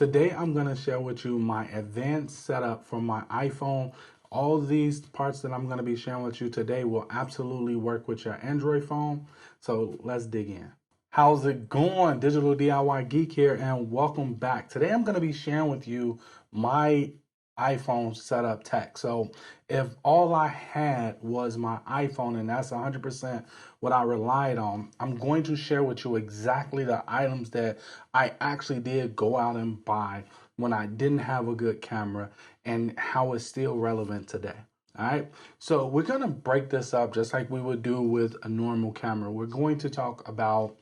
Today I'm going to share with you my advanced setup for my iPhone. All these parts that I'm going to be sharing with you today will absolutely work with your Android phone. So let's dig in. How's it going? Digital DIY Geek here, and welcome back. Today I'm going to be sharing with you my iPhone setup tech. So if all I had was my iPhone and that's 100% what I relied on, I'm going to share with you exactly the items that I actually did go out and buy when I didn't have a good camera and how it's still relevant today. All right, so we're going to break this up just like we would do with a normal camera. We're going to talk about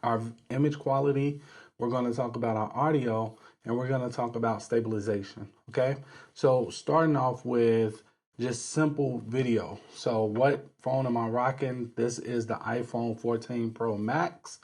our image quality, we're going to talk about our audio, and we're going to talk about stabilization. Okay, so starting off with just simple video. So what phone am I rocking? This is the iPhone 14 Pro Max.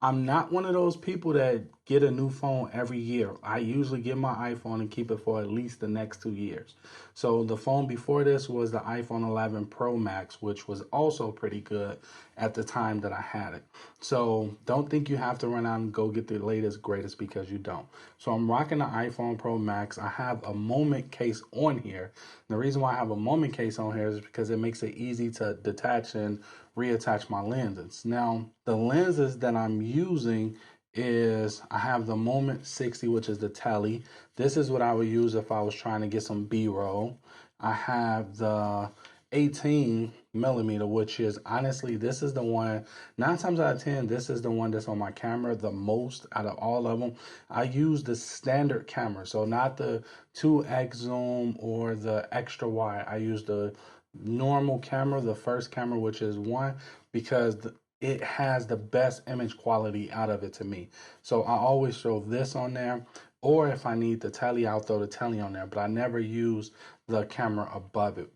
I'm not one of those people that get a new phone every year. I usually get my iPhone and keep it for at least the next 2 years. So the phone before this was the iPhone 11 Pro Max, which was also pretty good at the time that I had it. So don't think you have to run out and go get the latest, greatest, because you don't. So I'm rocking the iPhone Pro Max. I have a moment case on here. The reason why I have a moment case on here is because it makes it easy to detach and reattach my lenses. Now, the lenses that I'm using is I have the Moment 60, which is the tele. This is what I would use if I was trying to get some B-roll. I have the 18 millimeter, which is honestly, this is the one, 9 times out of 10, this is the one that's on my camera the most out of all of them. I use the standard camera, so not the 2x zoom or the extra wide. I use the normal camera, the first camera, which is 1, because it has the best image quality out of it to me. So I always throw this on there, or if I need the tele, I'll throw the tele on there, but I never use the camera above it.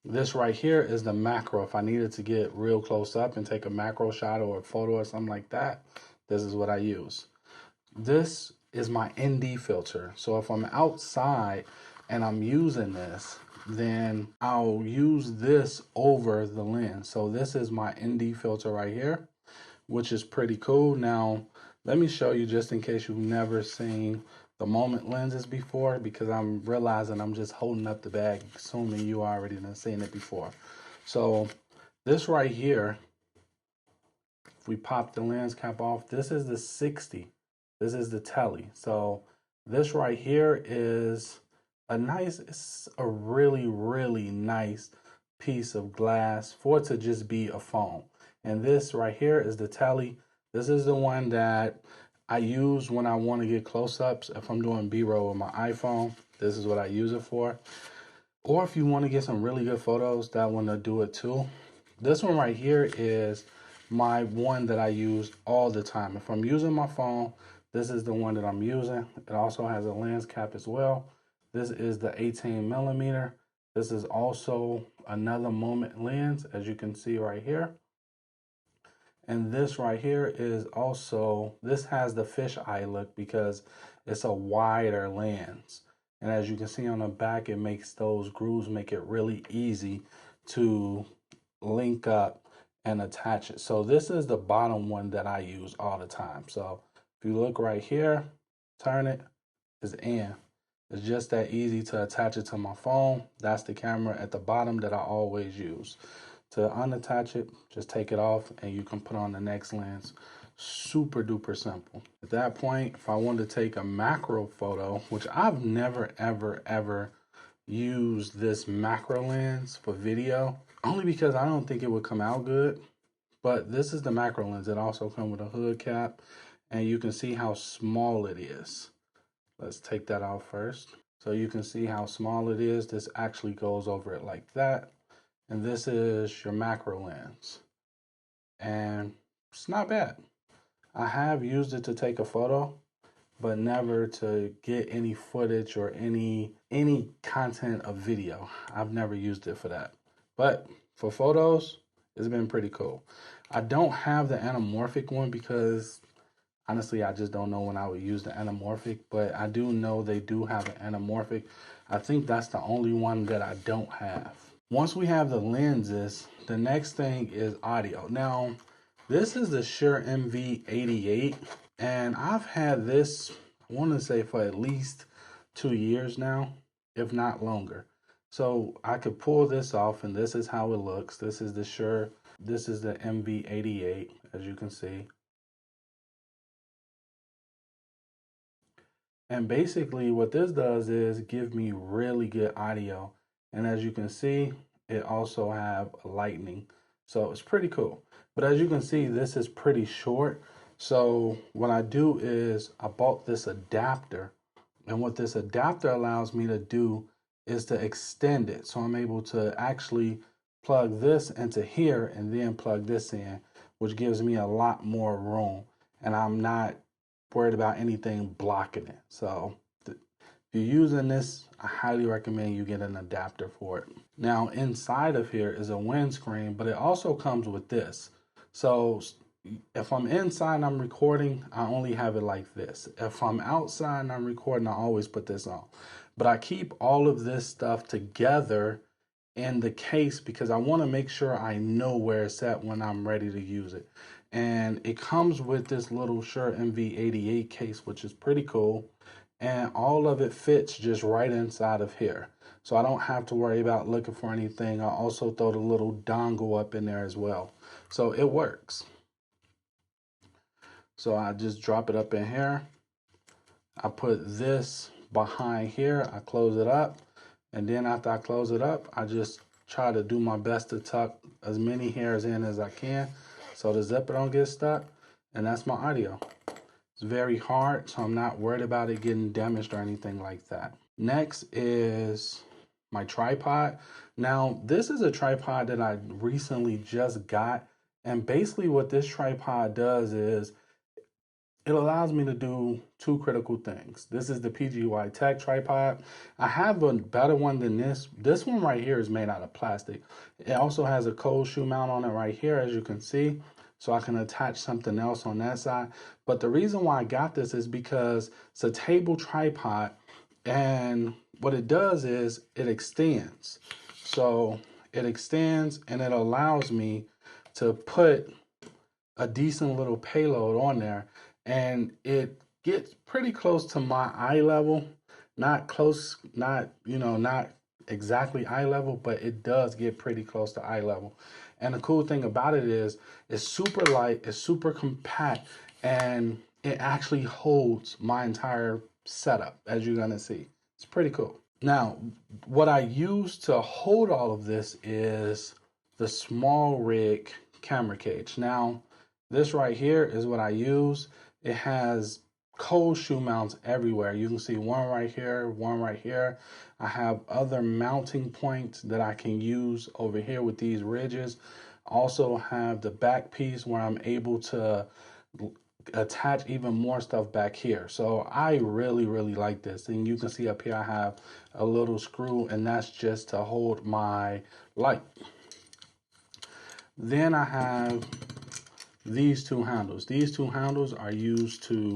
This right here is the macro. If I needed to get real close up and take a macro shot or a photo or something like that, this is what I use. This is my ND filter. So if I'm outside and I'm using this, then I'll use this over the lens. So this is my ND filter right here, which is pretty cool. Now, let me show you just in case you've never seen the Moment lenses before, because I'm realizing I'm just holding up the bag, assuming you already done seen it before. So this right here, if we pop the lens cap off, this is the 60. This is the tele. So this right here is it's a really, really nice piece of glass for it to just be a phone. And this right here is the tele. This is the one that I use when I want to get close-ups. If I'm doing B-roll with my iPhone, this is what I use it for. Or if you want to get some really good photos, that one will do it too. This one right here is my one that I use all the time. If I'm using my phone, this is the one that I'm using. It also has a lens cap as well. This is the 18 millimeter. This is also another Moment lens, as you can see right here. And this right here is also, this has the fisheye look because it's a wider lens. And as you can see on the back, it makes those grooves make it really easy to link up and attach it. So this is the bottom one that I use all the time. So if you look right here, turn it, it's in. It's just that easy to attach it to my phone. That's the camera at the bottom that I always use. To unattach it, just take it off and you can put on the next lens. Super duper simple. At that point, if I wanted to take a macro photo, which I've never, ever used this macro lens for video, only because I don't think it would come out good. But this is the macro lens. It also comes with a hood cap, and you can see how small it is. Let's take that out first. So you can see how small it is. This actually goes over it like that. And this is your macro lens. And it's not bad. I have used it to take a photo, but never to get any footage or any content of video. I've never used it for that. But for photos, it's been pretty cool. I don't have the anamorphic one because honestly, I just don't know when I would use the anamorphic, but I do know they do have an anamorphic. I think that's the only one that I don't have. Once we have the lenses, the next thing is audio. Now, this is the Shure MV88, and I've had this, I want to say for at least 2 years now, if not longer. So I could pull this off, and this is how it looks. This is the Shure. This is the MV88, as you can see. And basically what this does is give me really good audio. And as you can see, it also have lightning. So it's pretty cool. But as you can see, this is pretty short. So what I do is I bought this adapter. And what this adapter allows me to do is to extend it. So I'm able to actually plug this into here and then plug this in, which gives me a lot more room. And I'm not worried about anything blocking it. So if you're using this, I highly recommend you get an adapter for it. Now inside of here is a windscreen, but it also comes with this. So if I'm inside and I'm recording, I only have it like this. If I'm outside and I'm recording, I always put this on. But I keep all of this stuff together in the case because I want to make sure I know where it's at when I'm ready to use it. And it comes with this little Shure MV88 case, which is pretty cool. And all of it fits just right inside of here. So I don't have to worry about looking for anything. I also throw the little dongle up in there as well. So it works. So I just drop it up in here. I put this behind here. I close it up. And then after I close it up, I just try to do my best to tuck as many hairs in as I can so the zipper don't get stuck. And that's my audio. It's very hard, so I'm not worried about it getting damaged or anything like that. Next is my tripod. Now, this is a tripod that I recently just got. And basically what this tripod does is it allows me to do two critical things. This is the PGY Tech tripod. I have a better one than this. This one right here is made out of plastic. It also has a cold shoe mount on it right here, as you can see. So I can attach something else on that side. But the reason why I got this is because it's a table tripod. And what it does is it extends. So it extends and it allows me to put a decent little payload on there. And it gets pretty close to my eye level. Not close, not exactly eye level, but it does get pretty close to eye level. And the cool thing about it is it's super light, it's super compact, and it actually holds my entire setup, as you're gonna see. It's pretty cool. Now, what I use to hold all of this is the small rig camera cage. Now, this right here is what I use. It has cold shoe mounts everywhere. You can see one right here, one right here. I have other mounting points that I can use over here with these ridges. Also have the back piece where I'm able to attach even more stuff back here. So I really like this. And you can see up here I have a little screw, and that's just to hold my light. Then I have these two handles. These two handles are used to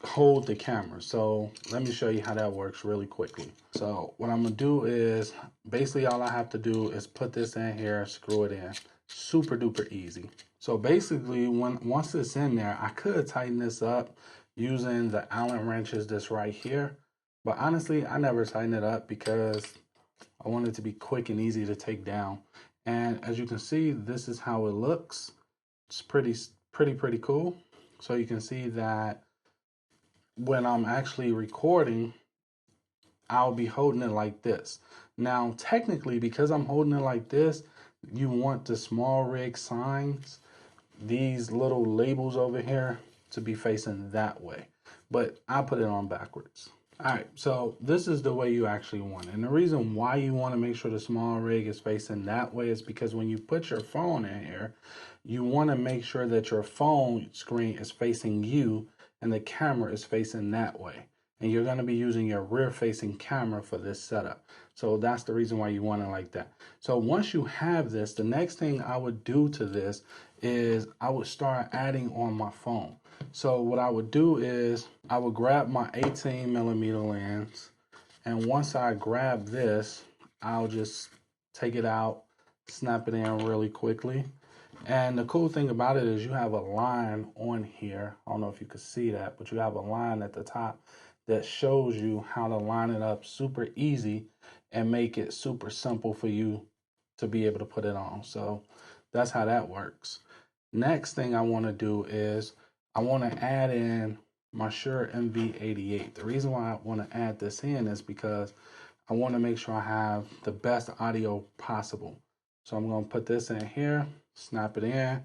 hold the camera. So let me show you how that works really quickly. So what I'm gonna do is basically all I have to do is put this in here, screw it in. Super duper easy. So basically once it's in there, I could tighten this up using the Allen wrenches that's right here. But honestly, I never tighten it up because I want it to be quick and easy to take down. And as you can see, this is how it looks. It's pretty cool. So you can see that when I'm actually recording, I'll be holding it like this. Now, technically, because I'm holding it like this, you want the small rig signs, these little labels over here, to be facing that way. But I put it on backwards. All right, so this is the way you actually want it. And the reason why you want to make sure the small rig is facing that way is because when you put your phone in here, you want to make sure that your phone screen is facing you and the camera is facing that way. And you're going to be using your rear facing camera for this setup. So that's the reason why you want it like that. So once you have this, the next thing I would do to this is I would start adding on my phone. So what I would do is I would grab my 18mm lens, and once I grab this, I'll just take it out, snap it in really quickly. And the cool thing about it is you have a line on here. I don't know if you can see that, but you have a line at the top that shows you how to line it up super easy and make it super simple for you to be able to put it on. So that's how that works. Next thing I want to do is I want to add in my Shure MV88. The reason why I want to add this in is because I want to make sure I have the best audio possible. So I'm going to put this in here, snap it in,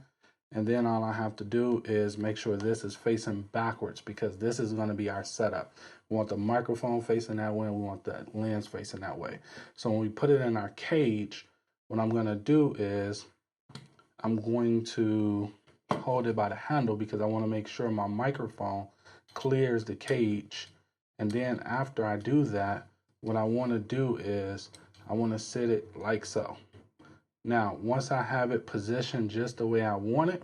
and then all I have to do is make sure this is facing backwards because this is going to be our setup. We want the microphone facing that way, and we want the lens facing that way. So when we put it in our cage, what I'm going to do is I'm going to hold it by the handle because I want to make sure my microphone clears the cage. And then after I do that, what I want to do is I want to set it like so. Now, once I have it positioned just the way I want it,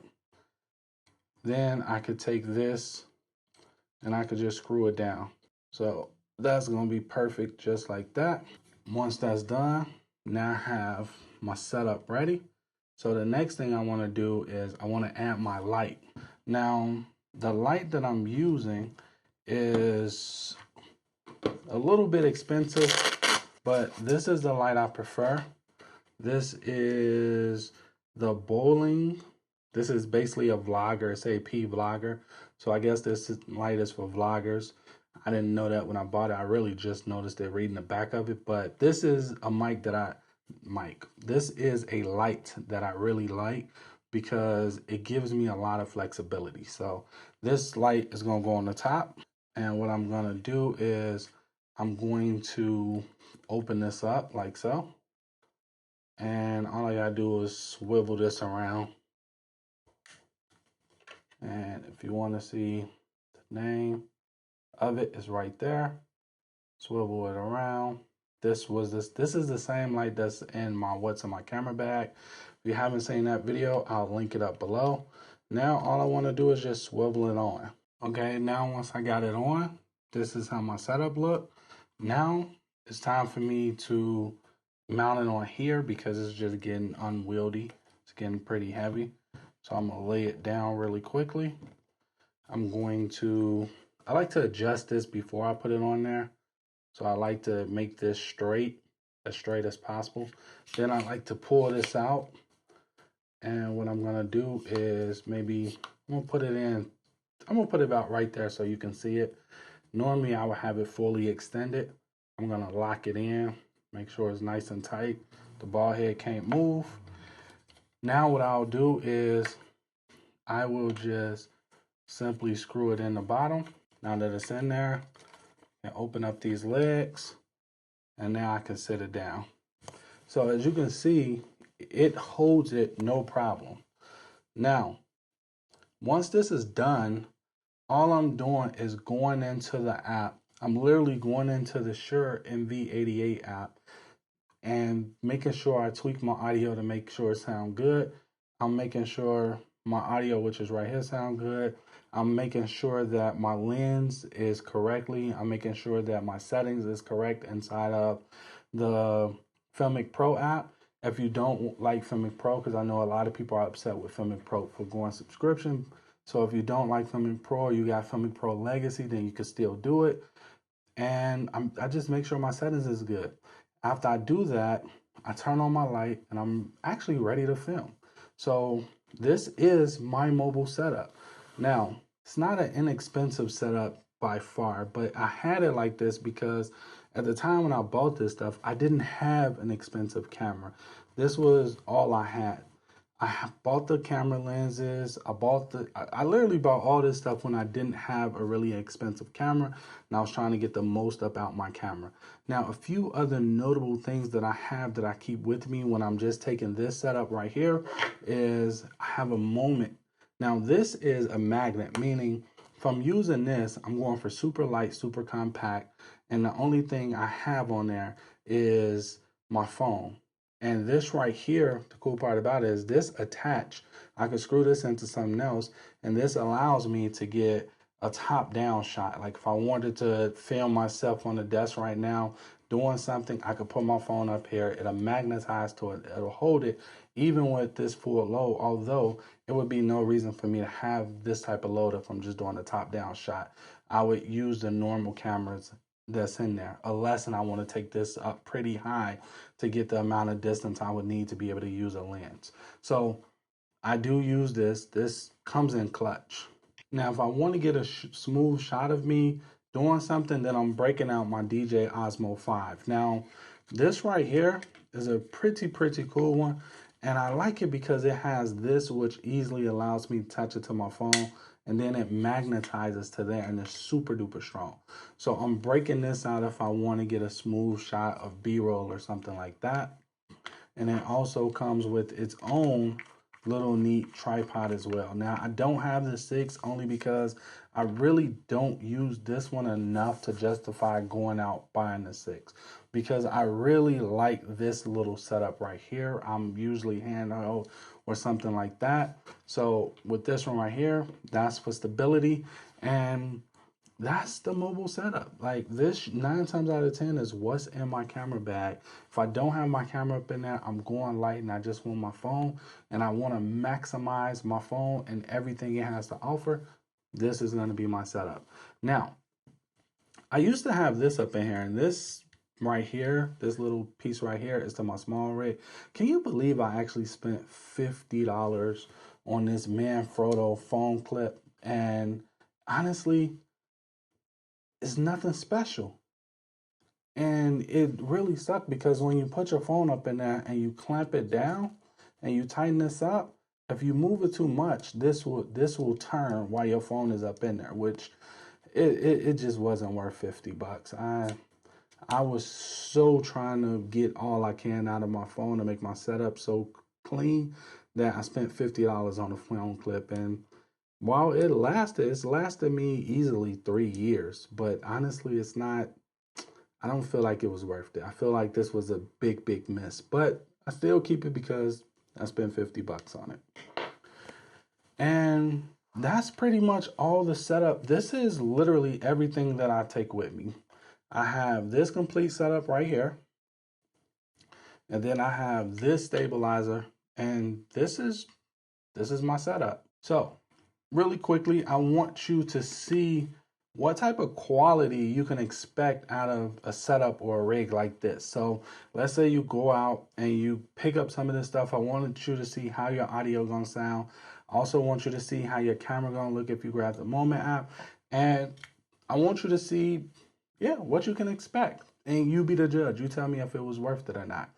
then I could take this and I could just screw it down. So that's going to be perfect just like that. Once that's done, now I have my setup ready. So the next thing I want to do is I want to add my light. Now, the light that I'm using is a little bit expensive, but this is the light I prefer. This is the bowling. This is basically a vlogger, it's AP vlogger. So I guess this light is for vloggers. I didn't know that when I bought it. I really just noticed it reading the back of it. But this is a this is a light that I really like because it gives me a lot of flexibility. So this light is going to go on the top. And what I'm going to do is I'm going to open this up like so. And all I gotta do is swivel this around. And if you want to see the name of it, is right there. Swivel it around. This is the same light that's in my what's in my camera bag. If you haven't seen that video, I'll link it up below. Now all I want to do is just swivel it on. Okay, now once I got it on, this is how my setup look. Now it's time for me to mount it on here because it's just getting unwieldy. It's getting pretty heavy. So I'm gonna lay it down really quickly. I like to adjust this before I put it on there. So I like to make this straight as possible. Then I like to pull this out. And what I'm gonna do is I'm gonna put it about right there so you can see it. Normally I would have it fully extended. I'm gonna lock it in, make sure it's nice and tight. The ball head can't move. Now what I'll do is I will just simply screw it in the bottom. Now that it's in there, and open up these legs, and now I can set it down. So as you can see, it holds it no problem. Now, once this is done, all I'm doing is going into the app. I'm literally going into the Shure MV88 app and making sure I tweak my audio to make sure it sounds good. I'm making sure my audio, which is right here, sound good. I'm making sure that my lens is correctly. I'm making sure that my settings is correct inside of the Filmic Pro app. If you don't like Filmic Pro, because I know a lot of people are upset with Filmic Pro for going subscription. So if you don't like Filmic Pro, you got Filmic Pro Legacy, then you can still do it. And I just make sure my settings is good. After I do that, I turn on my light and I'm actually ready to film. So this is my mobile setup. Now, it's not an inexpensive setup by far, but I had it like this because at the time when I bought this stuff, I didn't have an expensive camera. This was all I had. I bought the camera lenses. I literally bought all this stuff when I didn't have a really expensive camera and I was trying to get the most up out my camera. Now, a few other notable things that I have that I keep with me when I'm just taking this setup right here is I have a moment. Now, this is a magnet, meaning if I'm using this, I'm going for super light, super compact, and the only thing I have on there is my phone. And this right here, the cool part about it is this attached. I can screw this into something else, and this allows me to get a top-down shot. Like if I wanted to film myself on the desk right now, doing something, I could put my phone up here. It'll magnetize to it. It'll hold it even with this full load, although it would be no reason for me to have this type of load if I'm just doing a top-down shot. I would use the normal cameras that's in there, unless I want to take this up pretty high to get the amount of distance I would need to be able to use a lens. So I do use this. This comes in clutch. Now, if I want to get a smooth shot of me doing something, then I'm breaking out my DJI Osmo 5. Now, this right here is a pretty cool one. And I like it because it has this, which easily allows me to touch it to my phone. And then it magnetizes to there and it's super duper strong. So I'm breaking this out if I want to get a smooth shot of B-roll or something like that. And it also comes with its own little neat tripod as well. Now, I don't have the 6 only because I really don't use this one enough to justify going out buying the 6, because I really like this little setup right here. I'm usually handheld or something like that. So with this one right here, that's for stability, and that's the mobile setup. Like, this 9 times out of 10 is what's in my camera bag. If I don't have my camera up in there, I'm going light and I just want my phone and I want to maximize my phone and everything it has to offer. This is going to be my setup. Now, I used to have this up in here, and this right here, this little piece right here is to my small rig. Can you believe I actually spent $50 on this Manfrotto phone clip? And honestly, it's nothing special. And it really sucked because when you put your phone up in there and you clamp it down and you tighten this up, if you move it too much, this will turn while your phone is up in there, which it just wasn't worth 50 bucks. I was so trying to get all I can out of my phone to make my setup so clean that I spent $50 on a phone clip. And while it's lasted me easily 3 years, but honestly, I don't feel like it was worth it. I feel like this was a big miss, but I still keep it because I spent 50 bucks on it. And that's pretty much all the setup. This is literally everything that I take with me. I have this complete setup right here. And then I have this stabilizer, and this is my setup. So, really quickly, I want you to see what type of quality you can expect out of a setup or a rig like this. So let's say you go out and you pick up some of this stuff. I wanted you to see how your audio gonna sound. I also want you to see how your camera gonna look if you grab the Moment app. And I want you to see, what you can expect. And you be the judge. You tell me if it was worth it or not.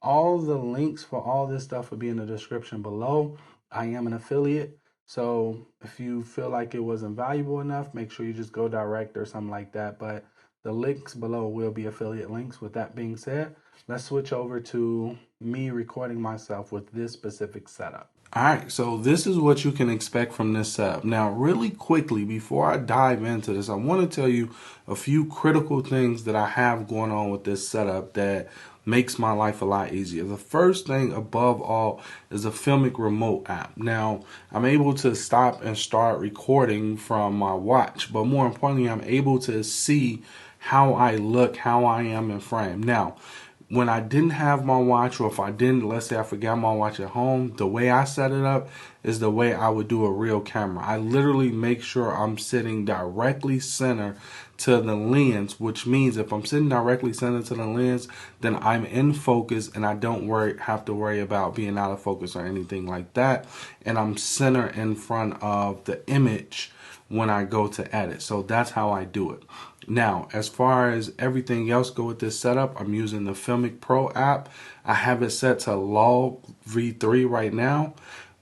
All the links for all this stuff will be in the description below. I am an affiliate. So if you feel like it wasn't valuable enough, make sure you just go direct or something like that. But the links below will be affiliate links. With that being said, let's switch over to me recording myself with this specific setup. All right, so this is what you can expect from this setup. Now, really quickly, before I dive into this, I want to tell you a few critical things that I have going on with this setup that makes my life a lot easier. The first thing above all is a Filmic remote app. Now, I'm able to stop and start recording from my watch, but more importantly, I'm able to see how I look, how I am in frame. Now, when I didn't have my watch, or if I didn't, let's say I forgot my watch at home, the way I set it up is the way I would do a real camera. I literally make sure I'm sitting directly center to the lens, which means if I'm sitting directly center to the lens, then I'm in focus and I don't have to worry about being out of focus or anything like that. And I'm center in front of the image when I go to edit. So that's how I do it. Now, as far as everything else go with this setup, I'm using the Filmic Pro app. I have it set to log V3 right now.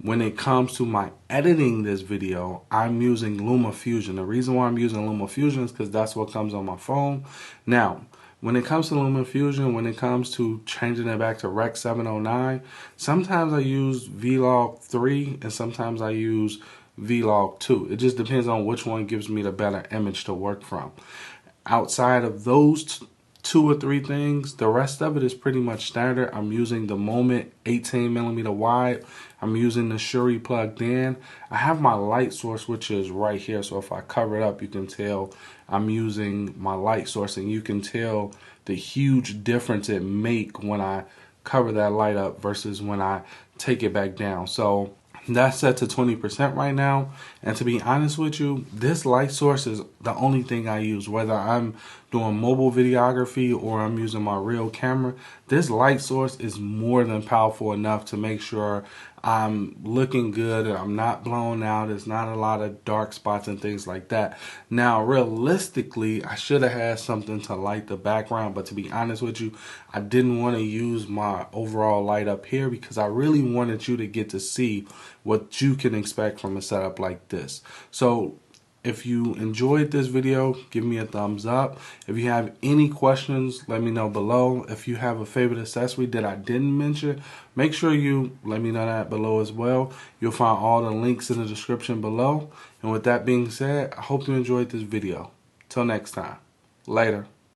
When it comes to my editing this video, I'm using LumaFusion. The reason why I'm using LumaFusion is because that's what comes on my phone. Now, when it comes to LumaFusion, when it comes to changing it back to Rec 709, sometimes I use Vlog 3 and sometimes I use Vlog 2. It just depends on which one gives me the better image to work from. Outside of those 2 or 3 things. The rest of it is pretty much standard. I'm using the Moment 18mm wide. I'm using the Shuri plugged in. I have my light source, which is right here. So if I cover it up, you can tell I'm using my light source, and you can tell the huge difference it make when I cover that light up versus when I take it back down. So that's set to 20% right now. And to be honest with you, this light source is the only thing I use, whether I'm doing mobile videography or I'm using my real camera. This light source is more than powerful enough to make sure I'm looking good and I'm not blown out. There's not a lot of dark spots and things like that. Now, realistically, I should have had something to light the background, but to be honest with you, I didn't want to use my overall light up here because I really wanted you to get to see what you can expect from a setup like this. So if you enjoyed this video, give me a thumbs up. If you have any questions, let me know below. If you have a favorite accessory that I didn't mention, make sure you let me know that below as well. You'll find all the links in the description below. And with that being said, I hope you enjoyed this video. Till next time. Later.